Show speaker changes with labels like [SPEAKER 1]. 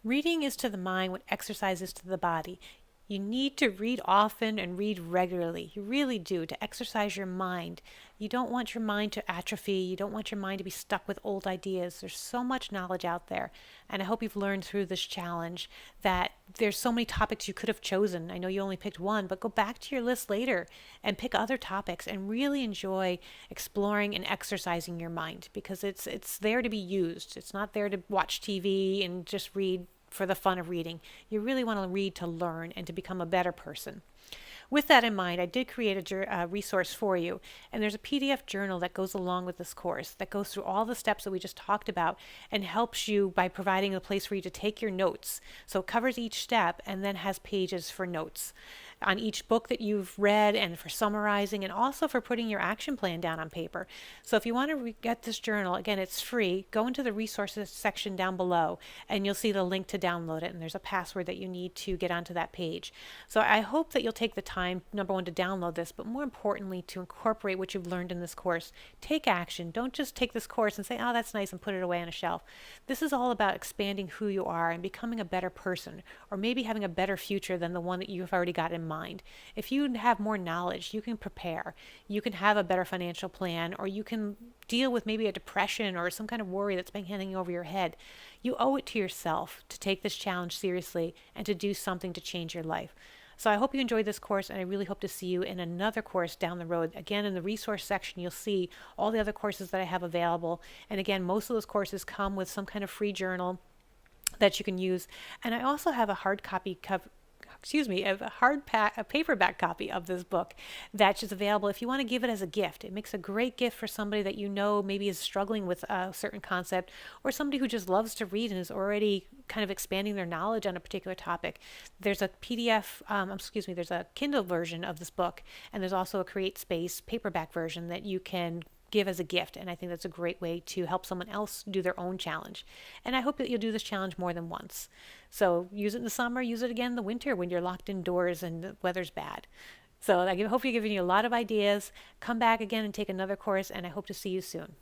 [SPEAKER 1] Reading is to the mind what exercise is to the body. You need to read often and read regularly. You really do, to exercise your mind. You don't want your mind to atrophy. You don't want your mind to be stuck with old ideas. There's so much knowledge out there. And I hope you've learned through this challenge that there's so many topics you could have chosen. I know you only picked one, but go back to your list later and pick other topics and really enjoy exploring and exercising your mind, because it's there to be used. It's not there to watch TV and just read for the fun of reading. You really want to read to learn and to become a better person. With that in mind, I did create a resource for you, and there's a PDF journal that goes along with this course that goes through all the steps that we just talked about and helps you by providing a place for you to take your notes. So it covers each step and then has pages for notes on each book that you've read and for summarizing and also for putting your action plan down on paper. So if you want to get this journal, again, it's free. Go into the resources section down below and you'll see the link to download it, and there's a password that you need to get onto that page. So I hope that you'll take the time, number one, to download this, but more importantly, to incorporate what you've learned in this course. Take action. Don't just take this course and say, oh, that's nice, and put it away on a shelf. This is all about expanding who you are and becoming a better person, or maybe having a better future than the one that you've already got in mind. If you have more knowledge, you can prepare. You can have a better financial plan, or you can deal with maybe a depression or some kind of worry that's been hanging over your head. You owe it to yourself to take this challenge seriously and to do something to change your life. So I hope you enjoyed this course, and I really hope to see you in another course down the road. Again, in the resource section, you'll see all the other courses that I have available. And again, most of those courses come with some kind of free journal that you can use. And I also have a hard copy a paperback copy of this book that's just available if you want to give it as a gift. It makes a great gift for somebody that you know maybe is struggling with a certain concept, or somebody who just loves to read and is already kind of expanding their knowledge on a particular topic. There's a there's a Kindle version of this book, and there's also a CreateSpace paperback version that you can give as a gift, and I think that's a great way to help someone else do their own challenge. And I hope that you'll do this challenge more than once. So use it in the summer, use it again in the winter when you're locked indoors and the weather's bad. So I hope you're giving you a lot of ideas. Come back again and take another course, and I hope to see you soon.